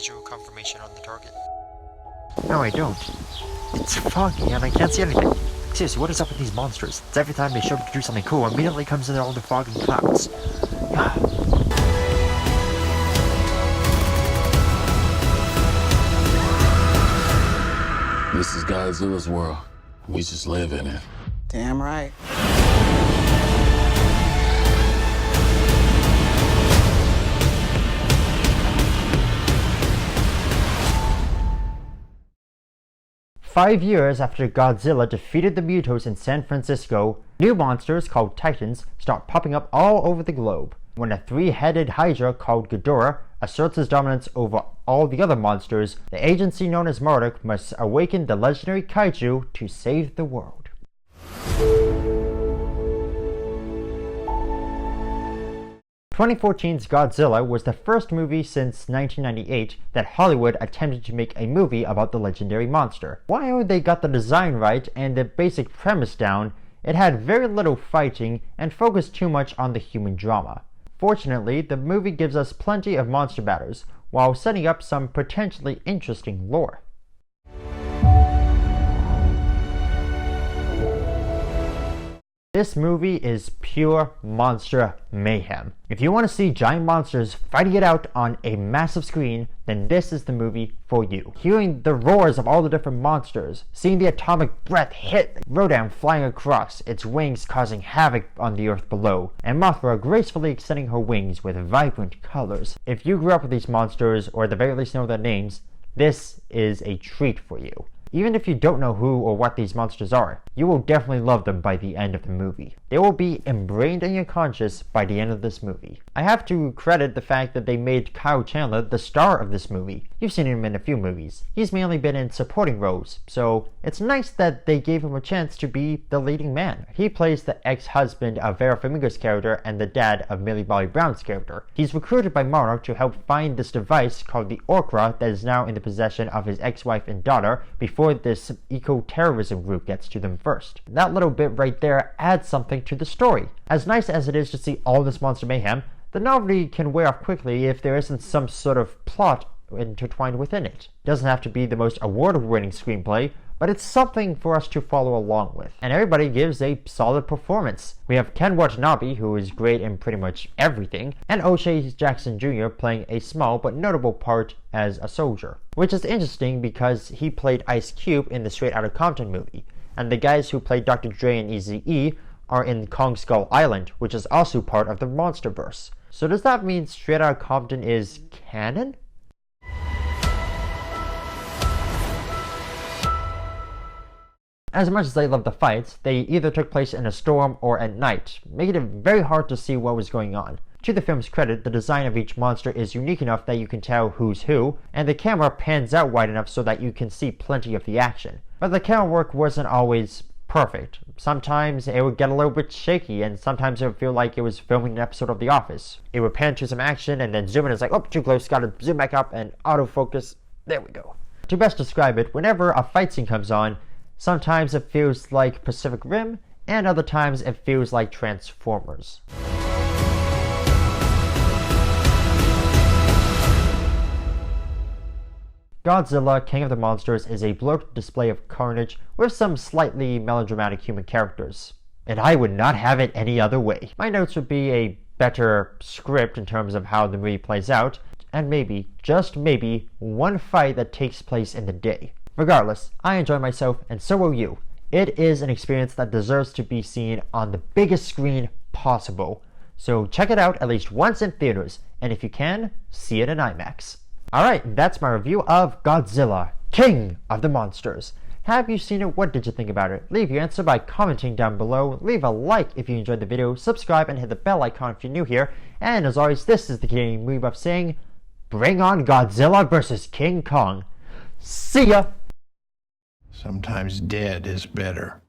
visual confirmation on the target. No, I don't. It's foggy and I can't see anything. Seriously, what is up with these monsters? It's every time they show up to do something cool, immediately comes in all the fog and clouds. This is Godzilla's world. We just live in it. Damn right. Five years after Godzilla defeated the Mutos in San Francisco, new monsters called Titans start popping up all over the globe. When a three-headed hydra called Ghidorah asserts his dominance over all the other monsters, the agency known as Marduk must awaken the legendary kaiju to save the world. 2014's Godzilla was the first movie since 1998 that Hollywood attempted to make a movie about the legendary monster. While they got the design right and the basic premise down, it had very little fighting and focused too much on the human drama. Fortunately, the movie gives us plenty of monster battles, while setting up some potentially interesting lore. This movie is pure monster mayhem. If you want to see giant monsters fighting it out on a massive screen, then this is the movie for you. Hearing the roars of all the different monsters, seeing the atomic breath hit Rodan flying across, its wings causing havoc on the earth below, and Mothra gracefully extending her wings with vibrant colors. If you grew up with these monsters, or at the very least know their names, this is a treat for you. Even if you don't know who or what these monsters are, you will definitely love them by the end of the movie. They will be ingrained in your conscious by the end of this movie. I have to credit the fact that they made Kyle Chandler the star of this movie. You've seen him in a few movies. He's mainly been in supporting roles, so it's nice that they gave him a chance to be the leading man. He plays the ex-husband of Vera Farmiga's character and the dad of Millie Bobby Brown's character. He's recruited by Monarch to help find this device called the Orcra that is now in the possession of his ex-wife and daughter before this eco-terrorism group gets to them first. That little bit right there adds something to the story. As nice as it is to see all this monster mayhem, the novelty can wear off quickly if there isn't some sort of plot intertwined within it. It doesn't have to be the most award-winning screenplay, but it's something for us to follow along with. And everybody gives a solid performance. We have Ken Watanabe, who is great in pretty much everything, and O'Shea Jackson Jr. playing a small but notable part as a soldier. Which is interesting because he played Ice Cube in the Straight Outta Compton movie, and the guys who played Dr. Dre and Eazy-E are in Kong Skull Island, which is also part of the Monsterverse. So does that mean Straight Outta Compton is canon? As much as I love the fights, they either took place in a storm or at night, making it very hard to see what was going on. To the film's credit, the design of each monster is unique enough that you can tell who's who, and the camera pans out wide enough so that you can see plenty of the action. But the camera work wasn't always perfect. Sometimes it would get a little bit shaky, and sometimes it would feel like it was filming an episode of The Office. It would pan to some action, and then zoom in, it's like, oh, too close, gotta zoom back up, and autofocus. There we go. To best describe it, whenever a fight scene comes on, sometimes it feels like Pacific Rim, and other times it feels like Transformers. Godzilla, King of the Monsters is a bloated display of carnage with some slightly melodramatic human characters. And I would not have it any other way. My notes would be a better script in terms of how the movie plays out, and maybe, just maybe, one fight that takes place in the day. Regardless, I enjoy myself, and so will you. It is an experience that deserves to be seen on the biggest screen possible. So check it out at least once in theaters, and if you can, see it in IMAX. Alright, that's my review of Godzilla, King of the Monsters. Have you seen it? What did you think about it? Leave your answer by commenting down below. Leave a like if you enjoyed the video, subscribe and hit the bell icon if you're new here. And as always, this is the Canadian Movie Buff saying, bring on Godzilla vs. King Kong. See ya! Sometimes dead is better.